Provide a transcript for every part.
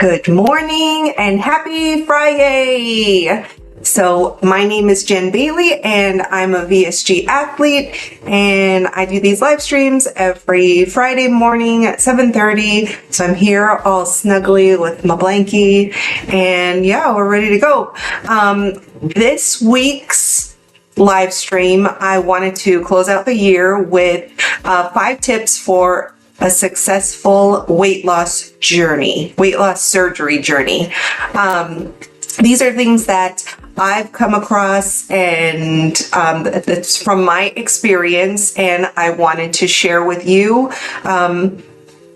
Good morning and happy Friday. So my name is Jen Bailey and I'm a VSG athlete, and I do these live streams every Friday morning at 7:30. So I'm here all snuggly with my blankie, and yeah, we're ready to go. This week's live stream, I wanted to close out the year with 5 tips for a successful weight loss surgery journey. These are things that I've come across, and it's from my experience, and I wanted to share with you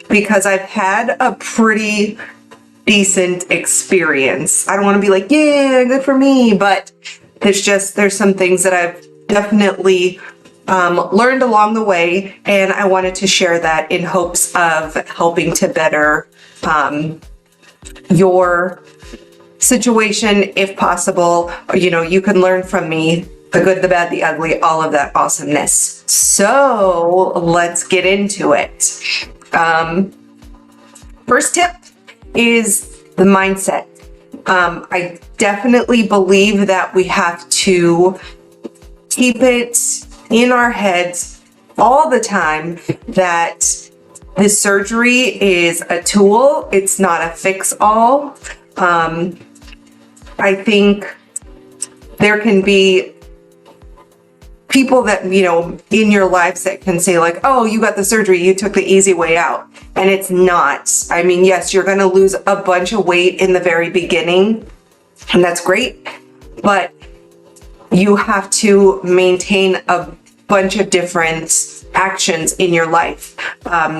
because I've had a pretty decent experience. I don't want to be like, yeah, good for me, but there's some things that I've definitely learned along the way, and I wanted to share that in hopes of helping to better your situation if possible. You can learn from me, the good, the bad, the ugly, all of that awesomeness. So let's get into it. First tip is the mindset. I definitely believe that we have to keep it in our heads all the time that this surgery is a tool. It's not a fix-all. I think there can be people that, in your lives that can say like, oh, you got the surgery, you took the easy way out. And it's not. I mean, yes, you're going to lose a bunch of weight in the very beginning, and that's great. But you have to maintain a bunch of different actions in your life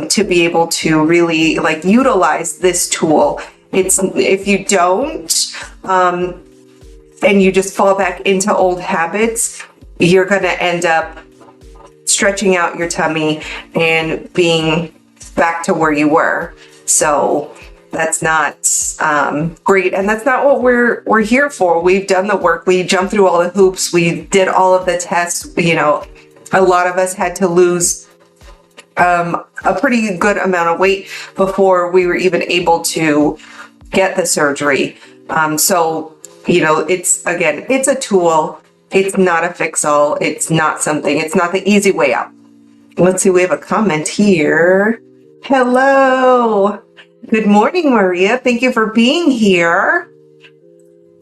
to be able to really utilize this tool. If you don't and you just fall back into old habits, you're going to end up stretching out your tummy and being back to where you were. So that's not great, and that's not what we're here for. We've done the work. We jumped through all the hoops. We did all of the tests. A lot of us had to lose a pretty good amount of weight before we were even able to get the surgery. So it's a tool. It's not a fix-all. It's not the easy way out. Let's see, we have a comment here. Hello. Good morning, Maria. Thank you for being here.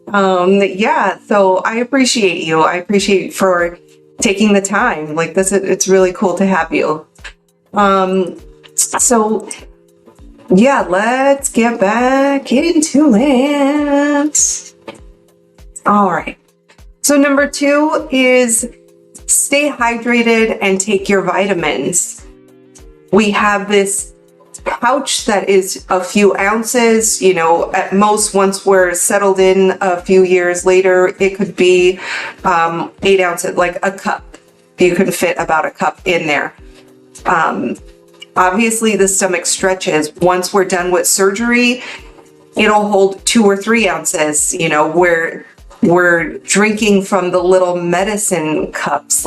So I appreciate you. I appreciate you for taking the time. Like this, it's really cool to have you. Let's get back into it. All right. So number 2 is stay hydrated and take your vitamins. We have this pouch that is a few ounces, at most. Once we're settled in a few years later, it could be 8 ounces, like a cup. You can fit about a cup in there. Obviously the stomach stretches. Once we're done with surgery, it'll hold 2 or 3 ounces. We're drinking from the little medicine cups,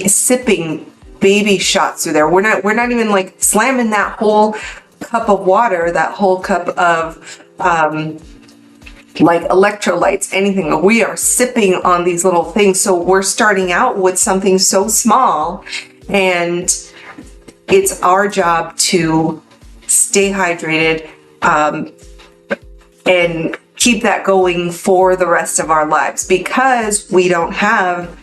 sipping baby shots through there. We're not even slamming that whole cup of water, that whole cup of electrolytes, anything. We are sipping on these little things. So we're starting out with something so small, and it's our job to stay hydrated and keep that going for the rest of our lives, because we don't have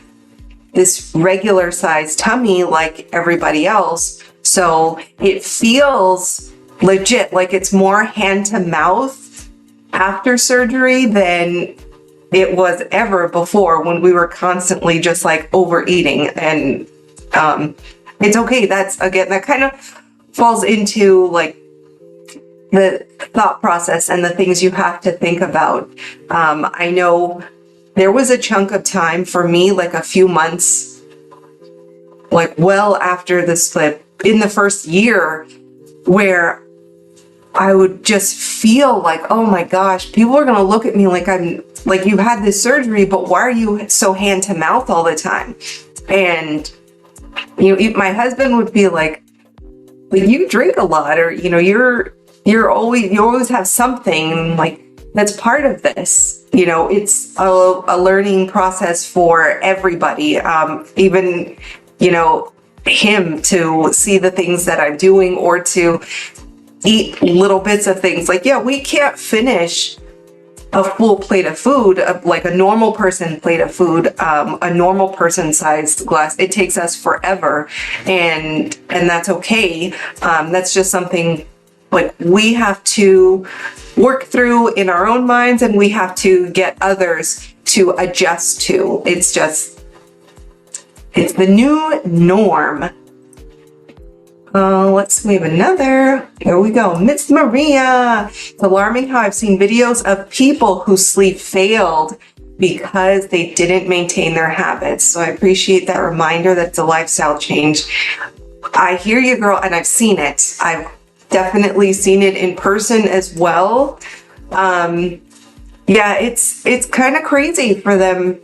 this regular sized tummy like everybody else. So it feels legit, like it's more hand to mouth after surgery than it was ever before, when we were constantly just overeating. And it's okay. That's, again, that kind of falls into the thought process and the things you have to think about. I know there was a chunk of time for me, a few months, well after the split, in the first year, where I would just feel oh my gosh, people are going to look at me you had this surgery, but why are you so hand to mouth all the time? And my husband would be like, you drink a lot, or you're you always have something like that's part of this. You know, it's a learning process for everybody. Even, you know, him to see the things that I'm doing or to eat little bits of things. Like, yeah, we can't finish a full plate of food, like a normal person plate of food, a normal person sized glass. It takes us forever, and that's okay. That's just something like we have to work through in our own minds, and we have to get others to adjust to. It's the new norm. We have another. Here we go. Miss Maria. It's alarming how I've seen videos of people whose sleep failed because they didn't maintain their habits. So I appreciate that reminder that it's a lifestyle change. I hear you, girl, and I've seen it. I've definitely seen it in person as well. Yeah, it's kind of crazy for them.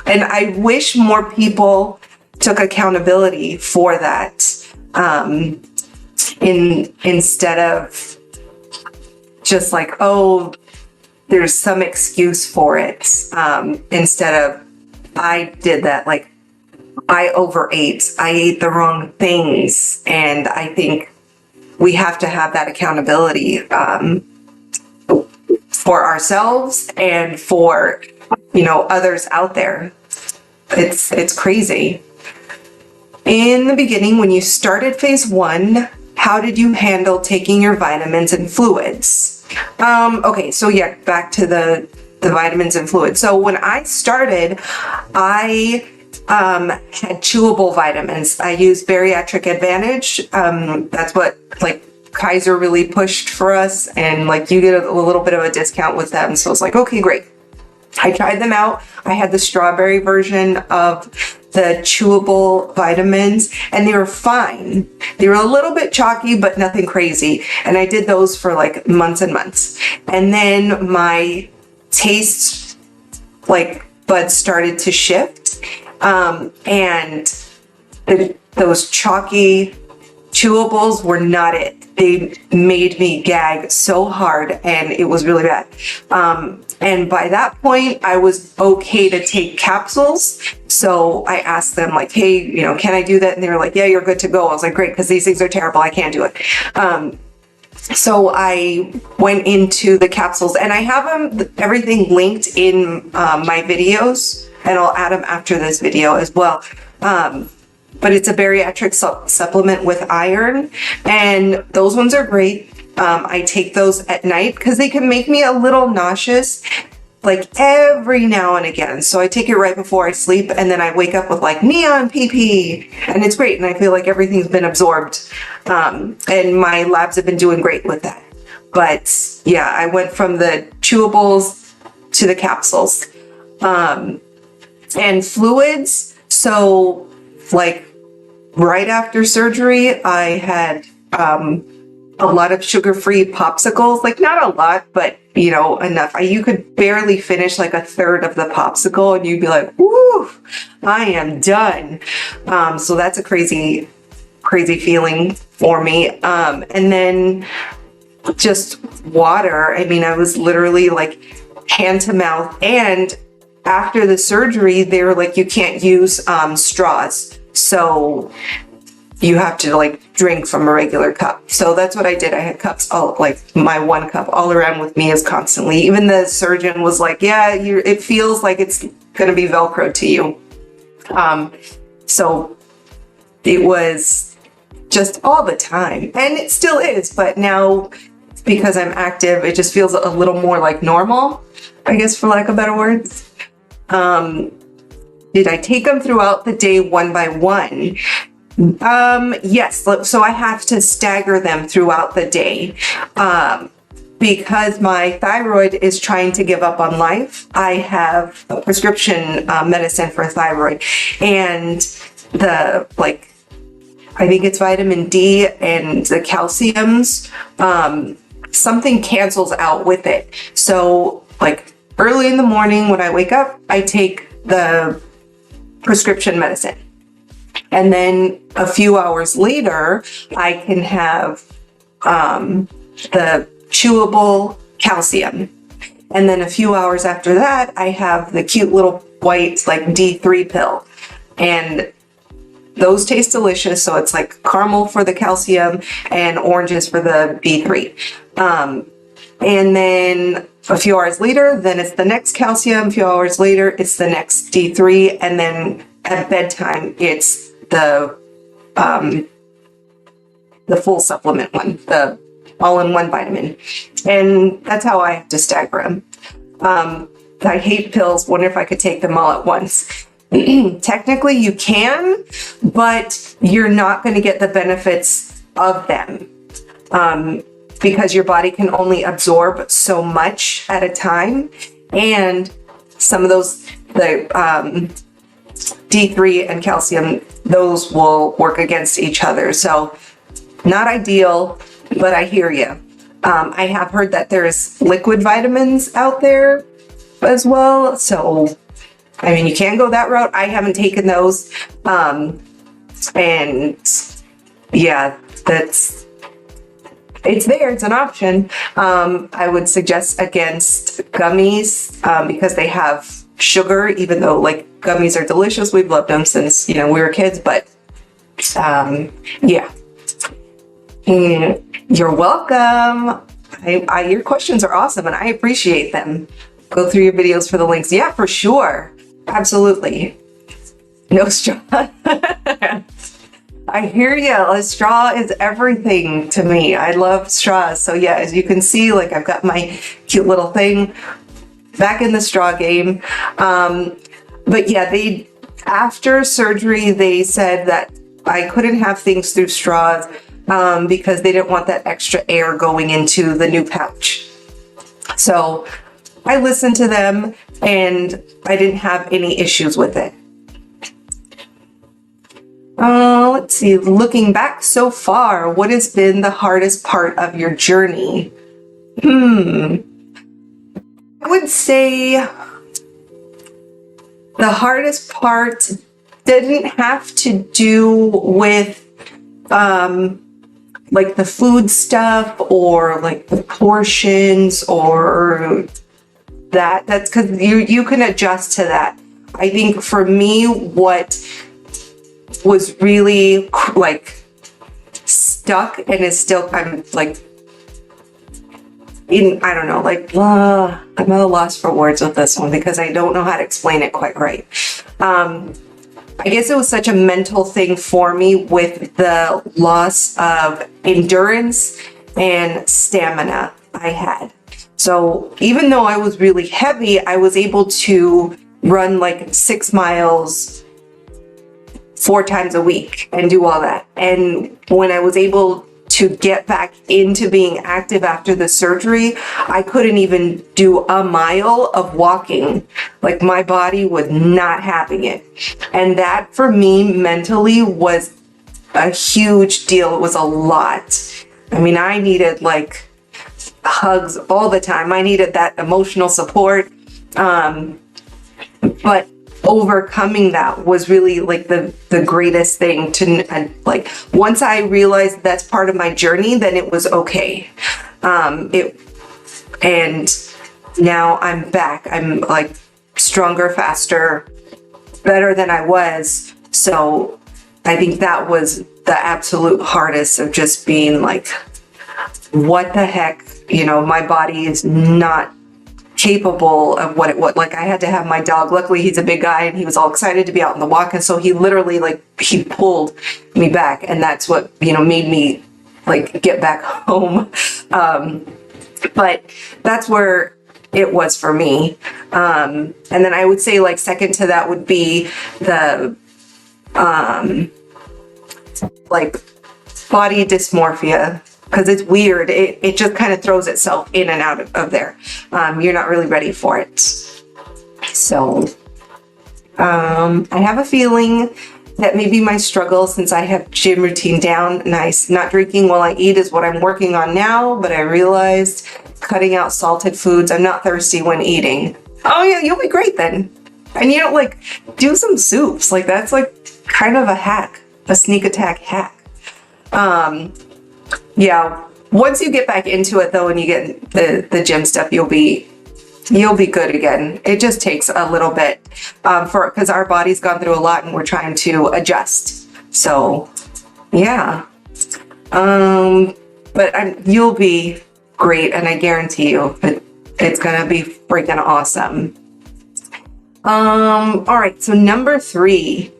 And I wish more people took accountability for that. Instead of just like, oh, there's some excuse for it. Instead of, I did that, like I overate, I ate the wrong things. And I think we have to have that accountability, for ourselves and for, you know, others out there. It's crazy. In the beginning, when you started phase 1, how did you handle taking your vitamins and fluids? Okay, so yeah, back to the vitamins and fluids. So when I started, I had chewable vitamins. I used Bariatric Advantage. That's what like Kaiser really pushed for us, and like you get a little bit of a discount with them. So I was like, okay, great. I tried them out. I had the strawberry version of the chewable vitamins, and they were fine. They were a little bit chalky, but nothing crazy. And I did those for like months and months. And then my taste like buds started to shift. And those chalky chewables were not it. They made me gag so hard, and it was really bad. And by that point, I was okay to take capsules. So I asked them like, hey, you know, can I do that? And they were like, yeah, you're good to go. I was like, great, because these things are terrible. I can't do it. So I went into the capsules, and I have them, everything linked in my videos, and I'll add them after this video as well. But it's a bariatric supplement with iron, and those ones are great. I take those at night because they can make me a little nauseous, like every now and again. So I take it right before I sleep, and then I wake up with like neon PP, and it's great. And I feel like everything's been absorbed. And my labs have been doing great with that. But yeah, I went from the chewables to the capsules. And fluids. So like right after surgery, I had a lot of sugar-free popsicles, like not a lot, but you know, enough. You could barely finish like a third of the popsicle, and you'd be like, woo, I am done. So that's a crazy feeling for me. And then just water. I mean, I was literally like hand to mouth. And after the surgery, they were like, you can't use straws. So you have to like drink from a regular cup. So that's what I did. I had cups, all like my one cup all around with me is constantly. Even the surgeon was like, yeah, it feels like it's going to be Velcro to you. So it was just all the time, and it still is, but now because I'm active, it just feels a little more like normal, I guess, for lack of better words. Did I take them throughout the day one by one? Yes. So I have to stagger them throughout the day. Because my thyroid is trying to give up on life, I have a prescription medicine for thyroid, and I think it's vitamin D and the calciums, something cancels out with it. So like early in the morning when I wake up, I take the prescription medicine. And then a few hours later, I can have the chewable calcium. And then a few hours after that, I have the cute little white like D3 pill. And those taste delicious. So it's like caramel for the calcium and oranges for the D3. And then a few hours later, then it's the next calcium. A few hours later, it's the next D3. And then at bedtime, it's the full supplement one, the all-in-one vitamin. And that's how I have to stagger them. I hate pills. Wonder if I could take them all at once. Technically you can, but you're not going to get the benefits of them. Because your body can only absorb so much at a time. And some of those, the D3 and calcium, those will work against each other. So not ideal, but I hear you. I have heard that there's liquid vitamins out there as well. So, I mean, you can go that route. I haven't taken those. And yeah, it's there, it's an option. I would suggest against gummies because they have sugar, even though like gummies are delicious. We've loved them since, we were kids, but yeah. You're welcome. Your questions are awesome and I appreciate them. Go through your videos for the links. Yeah, for sure. Absolutely. No straw. I hear you. A straw is everything to me. I love straws. So yeah, as you can see, like I've got my cute little thing back in the straw game. But yeah, after surgery, they said that I couldn't have things through straws because they didn't want that extra air going into the new pouch. So I listened to them and I didn't have any issues with it. Let's see, looking back so far, what has been the hardest part of your journey? I would say the hardest part didn't have to do with like the food stuff or like the portions or that. That's because you can adjust to that. I think for me, what was really like stuck and is still, I'm like I don't know, like I'm at a loss for words with this one because I don't know how to explain it quite right. I guess it was such a mental thing for me with the loss of endurance and stamina I had. So even though I was really heavy, I was able to run like 6 miles 4 times a week and do all that. And when I was able to get back into being active after the surgery, I couldn't even do a mile of walking. Like my body was not having it. And that for me mentally was a huge deal. It was a lot. I mean, I needed like hugs all the time. I needed that emotional support. But overcoming that was really like the greatest thing to like. Once I realized that's part of my journey, then it was okay. And now I'm back. I'm like stronger, faster, better than I was. So I think that was the absolute hardest of just being like, what the heck, my body is not capable of what it would. Like I had to have my dog, luckily he's a big guy and he was all excited to be out on the walk, and so he literally he pulled me back, and that's what made me like get back home. But that's where it was for me. And then I would say like second to that would be the like body dysmorphia. Because it's weird. It just kind of throws itself in and out of there. You're not really ready for it. So I have a feeling that maybe my struggle, since I have gym routine down, and not drinking while I eat is what I'm working on now, but I realized cutting out salted foods. I'm not thirsty when eating. Oh yeah, you'll be great then. And like do some soups. Like that's like kind of a hack, a sneak attack hack. Yeah, once you get back into it though, and you get the gym stuff, you'll be good again. It just takes a little bit because our body's gone through a lot and we're trying to adjust. So yeah. But you'll be great, and I guarantee you it's gonna be freaking awesome. All right, so number 3,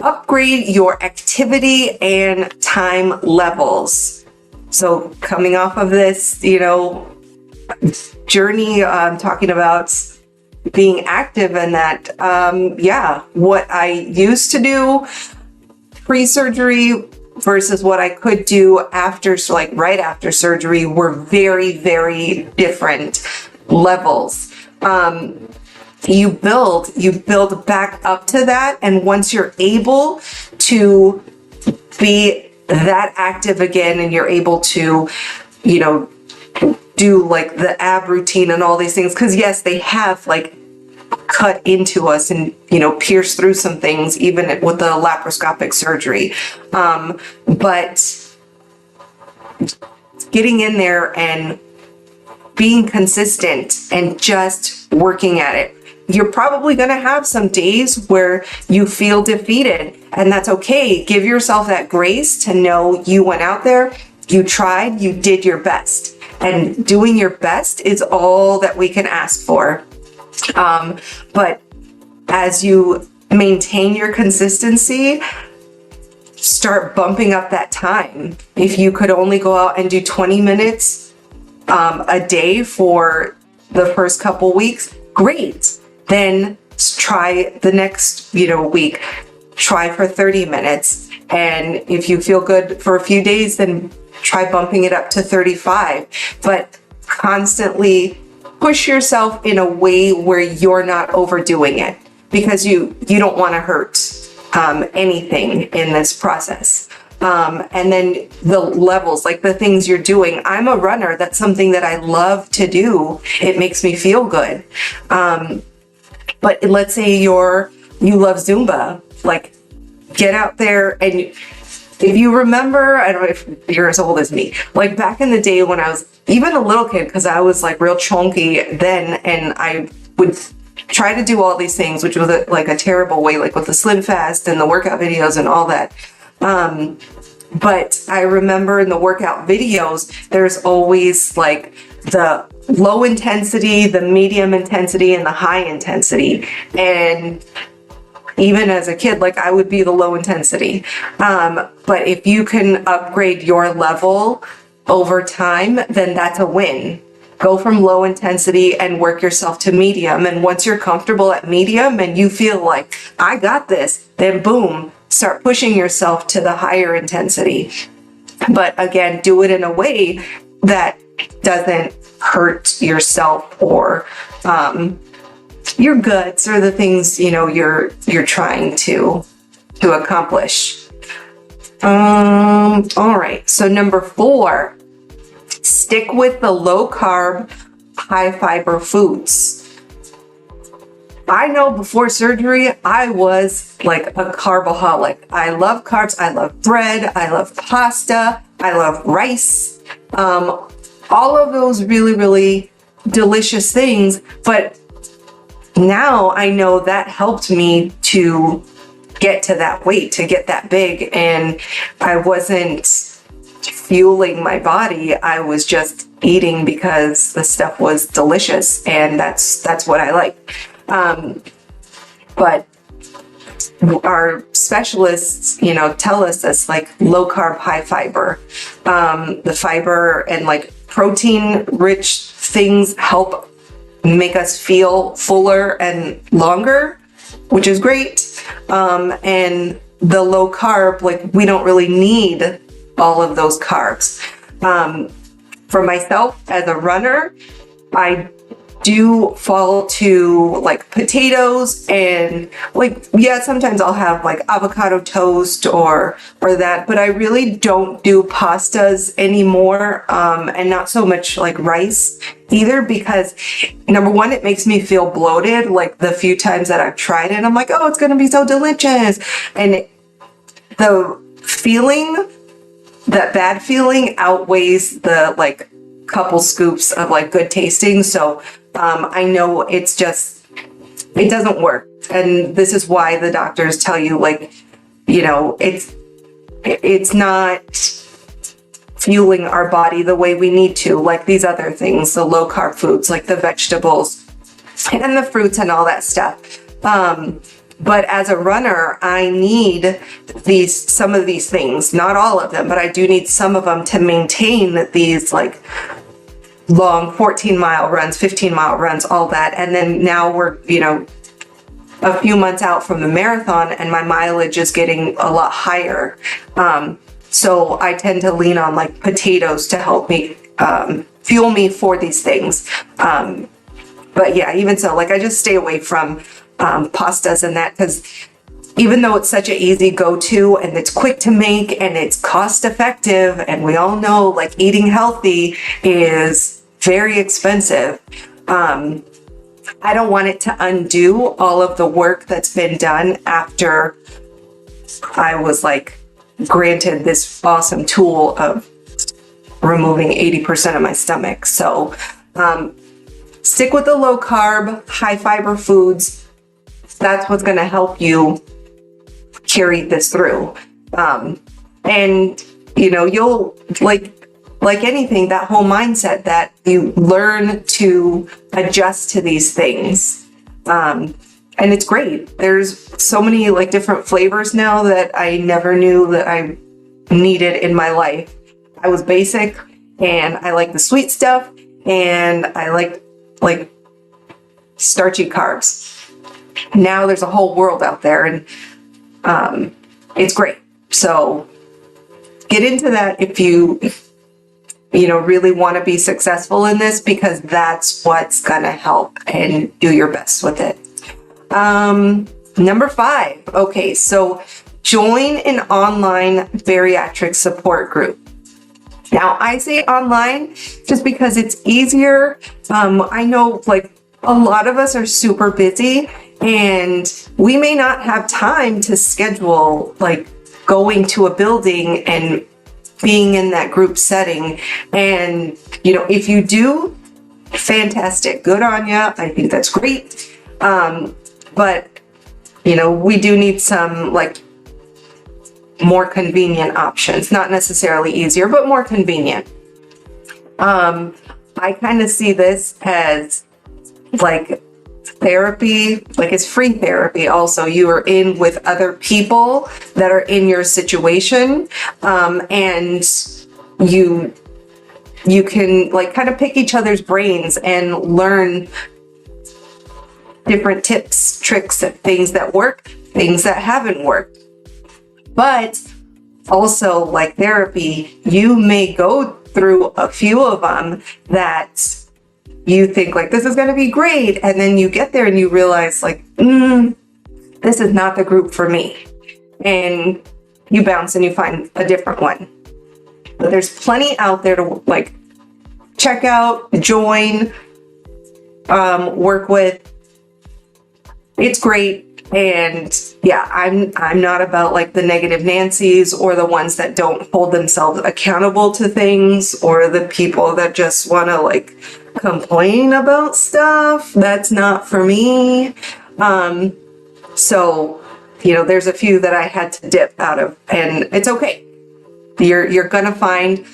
upgrade your activity and time levels. So coming off of this, journey, talking about being active and that, what I used to do pre-surgery versus what I could do after, so like right after surgery, were very, very different levels. You build back up to that. And once you're able to be that active again, and you're able to, do like the ab routine and all these things, because yes, they have like cut into us and pierced through some things even with the laparoscopic surgery, but getting in there and being consistent and just working at it. You're probably going to have some days where you feel defeated, and that's okay. Give yourself that grace to know you went out there, you tried, you did your best. And doing your best is all that we can ask for. But as you maintain your consistency, start bumping up that time. If you could only go out and do 20 minutes a day for the first couple weeks, great. Then try the next, week, try for 30 minutes. And if you feel good for a few days, then try bumping it up to 35, but constantly push yourself in a way where you're not overdoing it, because you don't want to hurt anything in this process. And then the levels, like the things you're doing. I'm a runner. That's something that I love to do. It makes me feel good. But let's say you love Zumba, like get out there. And if you remember, I don't know if you're as old as me, like back in the day when I was even a little kid, because I was like real chunky then, and I would try to do all these things, which was like a terrible way, like with the Slim Fast and the workout videos and all that. But I remember in the workout videos, there's always like the low intensity, the medium intensity, and the high intensity. And even as a kid, like I would be the low intensity. But if you can upgrade your level over time, then that's a win. Go from low intensity and work yourself to medium. And once you're comfortable at medium and you feel like, I got this, then boom, start pushing yourself to the higher intensity. But again, do it in a way that doesn't hurt yourself or your guts or the things you're trying to accomplish. All right, so number 4, stick with the low carb, high fiber foods. I know before surgery, I was like a carbaholic. I love carbs. I love bread. I love pasta. I love rice. All of those really, really delicious things. But now I know that helped me to get to that weight, to get that big. And I wasn't fueling my body. I was just eating because the stuff was delicious. And that's what I like. But our specialists, tell us that's like low carb, high fiber. The fiber and like protein rich things help make us feel fuller and longer, which is great. And the low carb, like we don't really need all of those carbs. For myself as a runner, I do fall to like potatoes and like, yeah, sometimes I'll have like avocado toast or that, but I really don't do pastas anymore. And not so much like rice either, because number one, it makes me feel bloated. Like the few times that I've tried it, I'm like, oh, it's going to be so delicious. And the feeling that bad feeling outweighs the like couple scoops of like good tasting. So I know it's just, it doesn't work. And this is why the doctors tell you, like, you know, it's not fueling our body the way we need to, like these other things, the low carb foods, like the vegetables and the fruits and all that stuff. But as a runner, I need some of these things, not all of them, but I do need some of them to maintain these like long 14-mile runs, 15-mile runs, all that. And then now we're, you know, a few months out from the marathon and my mileage is getting a lot higher. So I tend to lean on like potatoes to help me fuel me for these things. But yeah, even so, like I just stay away from pastas and that, because even though it's such an easy go-to and it's quick to make and it's cost effective, and we all know like eating healthy is very expensive, I don't want it to undo all of the work that's been done after I was like granted this awesome tool of removing 80% of my stomach. So stick with the low carb, high fiber foods. That's what's going to help you carry this through. And, you know, you'll like anything, that whole mindset that you learn to adjust to these things. And it's great. There's so many like different flavors now that I never knew that I needed in my life. I was basic and I like the sweet stuff and I like starchy carbs. Now there's a whole world out there and it's great. So get into that if you know, really want to be successful in this, because that's what's going to help, and do your best with it. Number 5. Okay, so join an online bariatric support group. Now, I say online just because it's easier. I know like a lot of us are super busy and we may not have time to schedule like going to a building and being in that group setting. And, you know, if you do, fantastic, good on you. I think that's great. But, you know, we do need some like more convenient options, not necessarily easier, but more convenient. I kind of see this as like therapy, like it's free therapy. Also, you are in with other people that are in your situation, and you can like kind of pick each other's brains and learn different tips, tricks, and things that work, things that haven't worked. But also, like therapy, you may go through a few of them that you think like this is going to be great, and then you get there and you realize like this is not the group for me, and you bounce and you find a different one. But there's plenty out there to like check out, join, work with. It's great. And yeah, I'm not about like the negative Nancy's or the ones that don't hold themselves accountable to things, or the people that just want to like complain about stuff. That's not for me. So, you know, there's a few that I had to dip out of, and it's okay. You're gonna find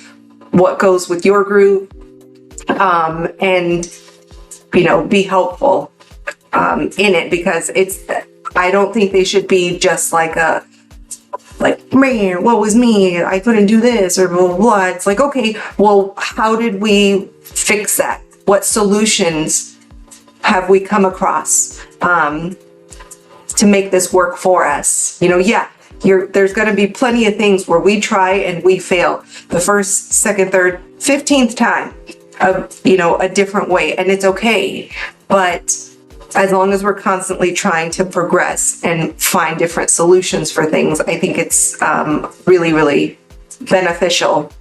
what goes with your group, and you know, be helpful in it, because I don't think they should be just like man, what was me? I couldn't do this or blah, blah, blah. It's like, okay, well, how did we fix that? What solutions have we come across to make this work for us? You know, yeah, there's going to be plenty of things where we try and we fail the first, second, third, 15th time of, you know, a different way. And it's okay. But as long as we're constantly trying to progress and find different solutions for things, I think it's really, really beneficial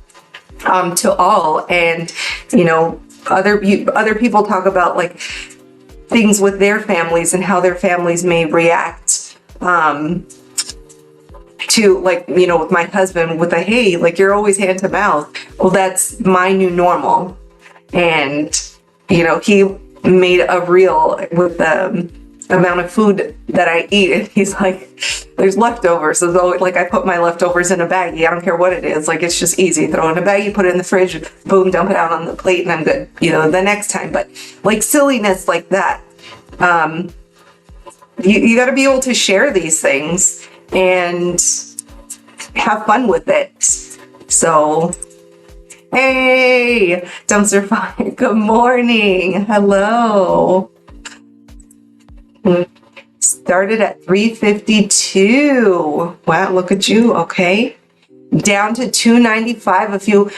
to all. And, you know, other people talk about like things with their families and how their families may react. And to, like, you know, with my husband with a, hey, like, you're always hand to mouth. Well, that's my new normal. And, you know, he made a reel with the amount of food that I eat, and he's like, there's leftovers. So though, like, I put my leftovers in a baggie. I don't care what it is. Like, it's just easy. Throw it in a baggie, put it in the fridge, boom, dump it out on the plate, and I'm good, you know, the next time. But like silliness like that, you got to be able to share these things and have fun with it. So, hey, Dumpster Fire, good morning. Hello. Started at 352. Wow, look at you. Okay. Down to 295. A few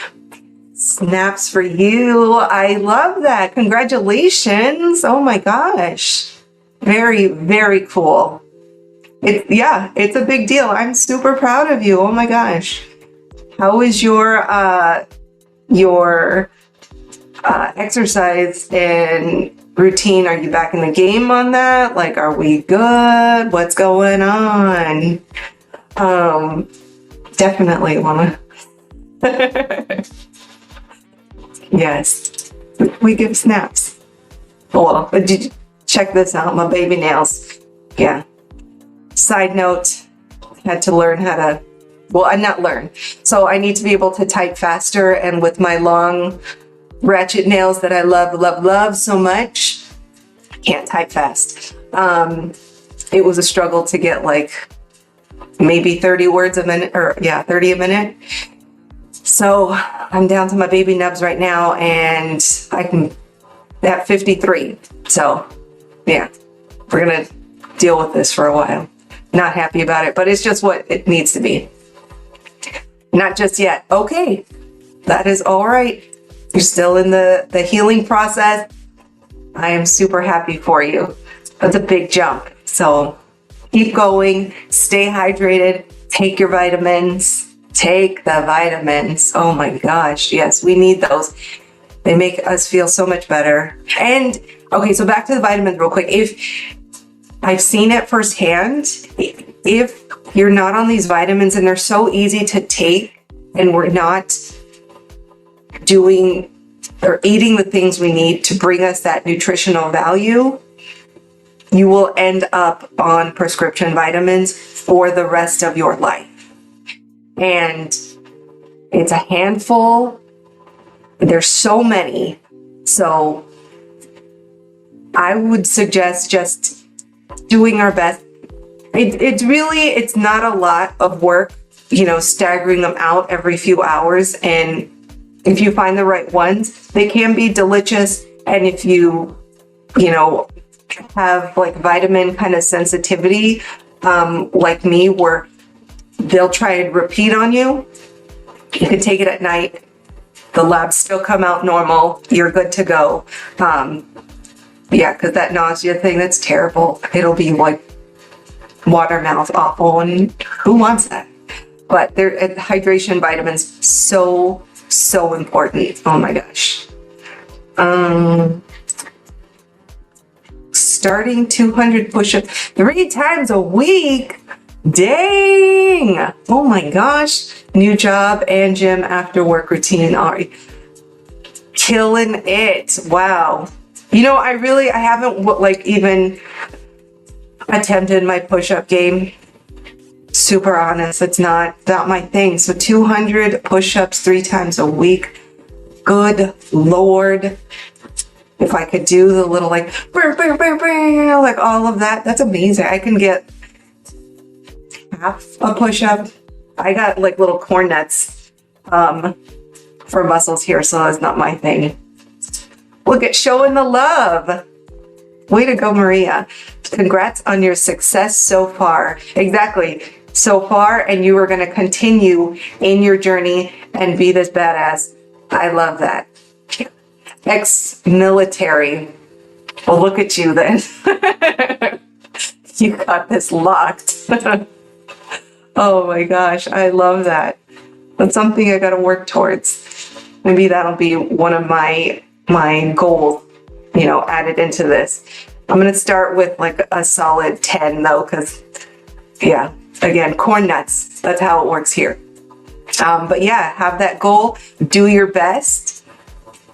snaps for you. I love that. Congratulations. Oh my gosh. Very, very cool. It's a big deal. I'm super proud of you. Oh my gosh. How is your exercise and routine? Are you back in the game on that? Like, are we good? What's going on? Definitely wanna. Yes, we give snaps. Oh, well, but did you check this out? My baby nails. Yeah. Side note, had to learn how to, well, I not learn. So I need to be able to type faster, and with my long ratchet nails that I love, love, love so much, I can't type fast. It was a struggle to get like maybe 30 words a minute, or 30 a minute. So I'm down to my baby nubs right now, and I can at 53. So yeah, we're gonna deal with this for a while. Not happy about it, but it's just what it needs to be. Not just yet. Okay, that is all right. You're still in the healing process. I am super happy for you. That's a big jump. So keep going, stay hydrated, take your vitamins, take the vitamins. Oh my gosh, yes, we need those. They make us feel so much better. And okay, so back to the vitamins real quick. If I've seen it firsthand, if you're not on these vitamins, and they're so easy to take, and we're not doing or eating the things we need to bring us that nutritional value, you will end up on prescription vitamins for the rest of your life. And it's a handful. There's so many. So I would suggest just doing our best. It's not a lot of work, you know, staggering them out every few hours. And if you find the right ones, they can be delicious. And if you have like vitamin kind of sensitivity, like me, where they'll try and repeat on you, you can take it at night. The labs still come out normal. You're good to go. Yeah, because that nausea thing, that's terrible. It'll be like water mouth, awful, and who wants that? But hydration vitamins, so important. Oh my gosh. Starting 200 push-ups 3 times a week. Dang. Oh my gosh. New job and gym after work routine. Ari, killing it. Wow. You know, I haven't like even attempted my push-up game. Super honest, it's not my thing. So 200 push-ups 3 times a week. Good Lord. If I could do the little like, like all of that, that's amazing. I can get half a push-up. I got like little corn nuts for muscles here, so that's not my thing. Look at showing the love. Way to go, Maria. Congrats on your success so far. Exactly. So far, and you are going to continue in your journey and be this badass. I love that. Ex-military. Well, look at you then. You got this locked. Oh my gosh, I love that. That's something I got to work towards. Maybe that'll be one of my goals, you know, added into this. I'm going to start with like a solid 10 though, because yeah, again, corn nuts. That's how it works here. But yeah, have that goal, do your best.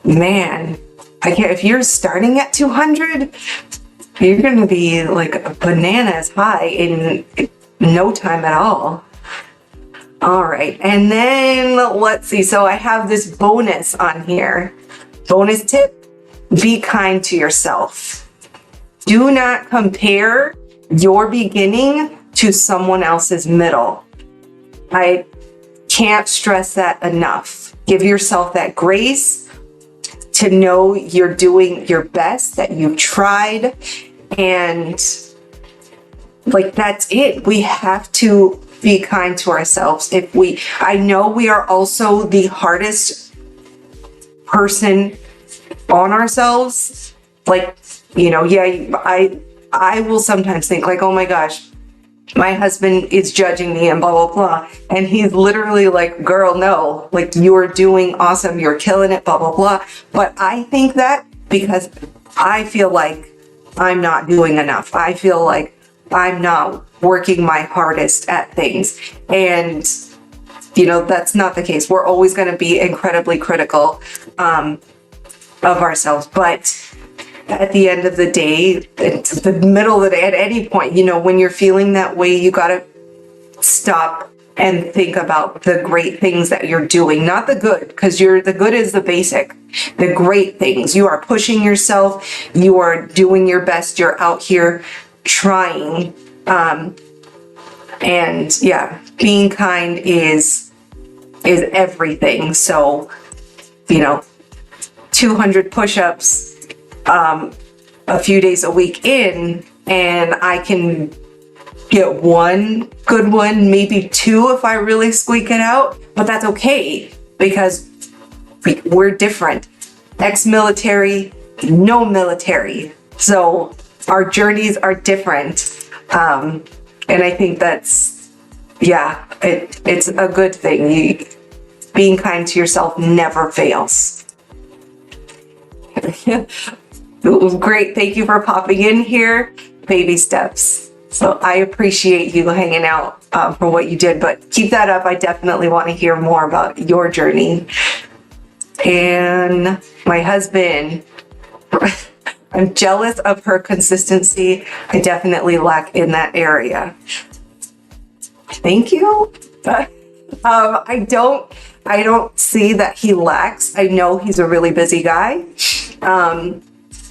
Man, I can't, if you're starting at 200, you're going to be like bananas high in no time at all. All right, and then let's see. So I have this bonus on here. Bonus tip, be kind to yourself. Do not compare your beginning to someone else's middle. I can't stress that enough. Give yourself that grace to know you're doing your best, that you've tried, and like that's it. We have to be kind to ourselves. I know we are also the hardest person on ourselves. Like, you know, yeah, I will sometimes think like, oh my gosh, my husband is judging me and blah, blah, blah. And he's literally like, girl, no, like you're doing awesome. You're killing it, blah, blah, blah. But I think that because I feel like I'm not doing enough. I feel like I'm not working my hardest at things. And, you know, that's not the case. We're always going to be incredibly critical of ourselves. But at the end of the day, it's the middle of the day, at any point, you know, when you're feeling that way, you got to stop and think about the great things that you're doing, not the good, because the good is the basic. The great things, you are pushing yourself, you are doing your best, you're out here trying. And yeah, being kind is everything. So, you know, 200 push-ups a few days a week in, and I can get one good one, maybe two if I really squeak it out, but that's okay because we're different. Ex-military, no military. So our journeys are different. And I think that's, yeah, it's a good thing. Being kind to yourself never fails. It was great. Thank you for popping in here. Baby steps. So I appreciate you hanging out for what you did, but keep that up. I definitely want to hear more about your journey. And my husband, I'm jealous of her consistency. I definitely lack in that area. Thank you. I don't see that he lacks. I know he's a really busy guy.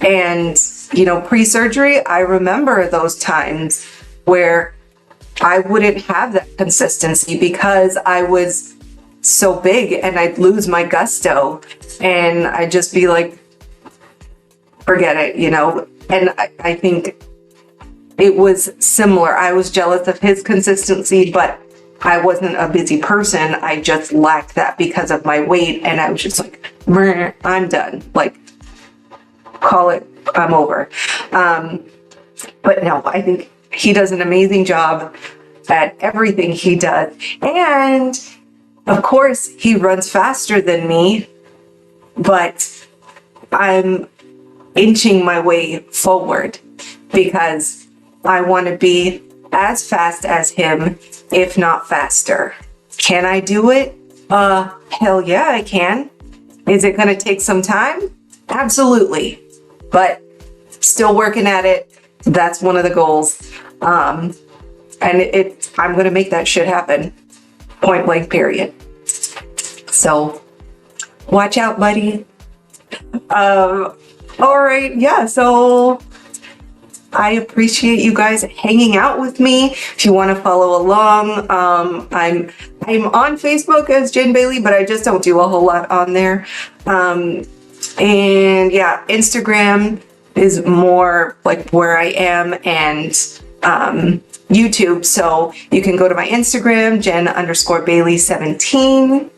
And, you know, pre-surgery, I remember those times where I wouldn't have that consistency because I was so big and I'd lose my gusto and I'd just be like, forget it, you know? And I think it was similar. I was jealous of his consistency, but I wasn't a busy person. I just lacked that because of my weight. And I was just like, I'm done. Like, call it, I'm over. But no, I think he does an amazing job at everything he does. And of course, he runs faster than me, but I'm inching my way forward because I want to be as fast as him, if not faster. Can I do it? Hell yeah, I can. Is it going to take some time? Absolutely. But still working at it. That's one of the goals. And I'm going to make that shit happen. Point blank, period. So watch out, buddy. All right. Yeah. So I appreciate you guys hanging out with me. If you want to follow along, I'm on Facebook as Jen Bailey, but I just don't do a whole lot on there. And yeah, Instagram is more like where I am, and YouTube. So you can go to my Instagram, Jen_Bailey17.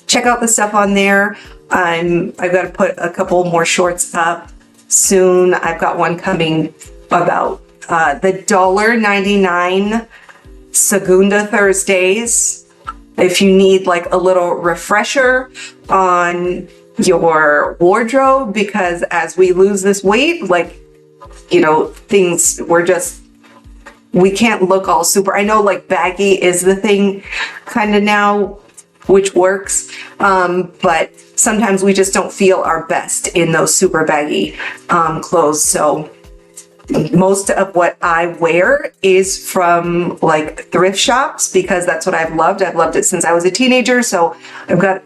Check out the stuff on there. I've got to put a couple more shorts up soon. I've got one coming about the $1.99 Segunda Thursdays. If you need like a little refresher on your wardrobe, because as we lose this weight, like, you know, things, we're just we can't look all super. I know like baggy is the thing kind of now, which works. But sometimes we just don't feel our best in those super baggy clothes. So most of what I wear is from like thrift shops because that's what I've loved. I've loved it since I was a teenager. So I've got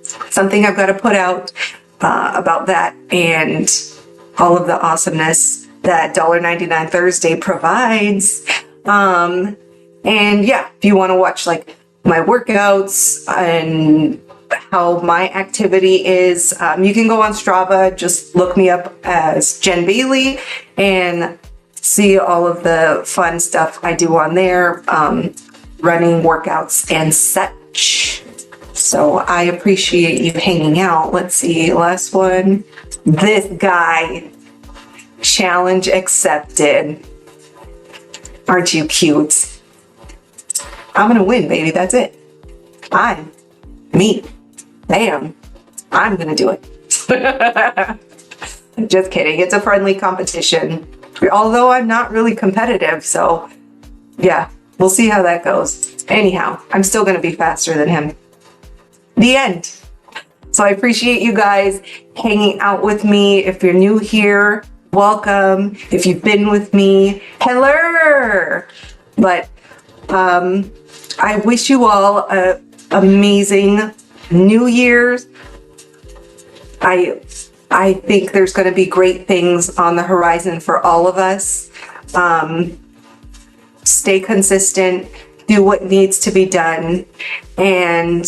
something I've got to put out about that and all of the awesomeness that $1.99 Thursday provides. And yeah, if you want to watch like my workouts and how my activity is, you can go on Strava, just look me up as Jen Bailey and see all of the fun stuff I do on there, running workouts and such. So I appreciate you hanging out. Let's see, last one. This guy, challenge accepted. Aren't you cute? I'm gonna win, baby, that's it. Me. Bam. I'm gonna do it. Just kidding. It's a friendly competition. Although I'm not really competitive, so yeah, we'll see how that goes. Anyhow, I'm still gonna be faster than him. The end. So I appreciate you guys hanging out with me. If you're new here, welcome. If you've been with me, hello. But I wish you all an amazing New Year's. I think there's going to be great things on the horizon for all of us. Stay consistent, do what needs to be done, and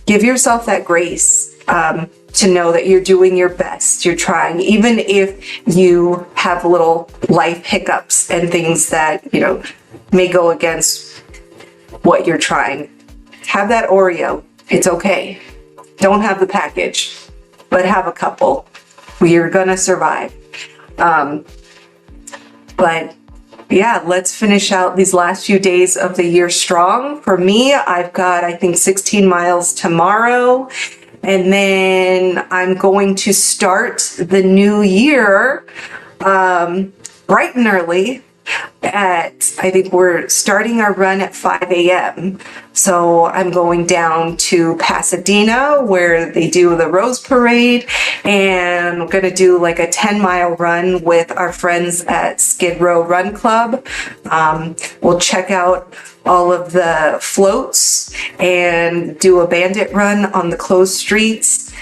give yourself that grace to know that you're doing your best. You're trying, even if you have little life hiccups and things that, you know, may go against what you're trying. Have that Oreo. It's okay. Don't have the package, but have a couple. We're gonna survive. But yeah, let's finish out these last few days of the year strong. For me, I've got, I think, 16 miles tomorrow. And then I'm going to start the new year bright and early. I think we're starting our run at 5 a.m. So I'm going down to Pasadena where they do the Rose Parade, and I'm going to do like a 10-mile run with our friends at Skid Row Run Club. We'll check out all of the floats and do a bandit run on the closed streets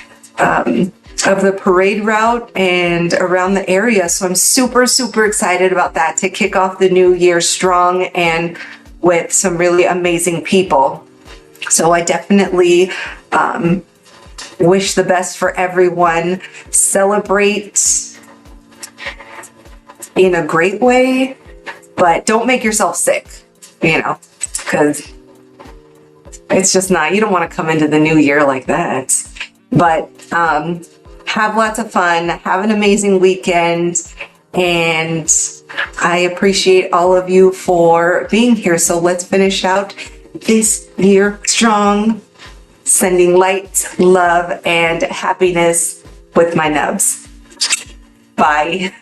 of the parade route and around the area. So I'm super, super excited about that to kick off the new year strong and with some really amazing people. So I definitely wish the best for everyone. Celebrate in a great way, but don't make yourself sick, you know, because it's just not, you don't want to come into the new year like that. But have lots of fun, have an amazing weekend, and I appreciate all of you for being here. So let's finish out this year strong, sending light, love, and happiness with my nubs. Bye.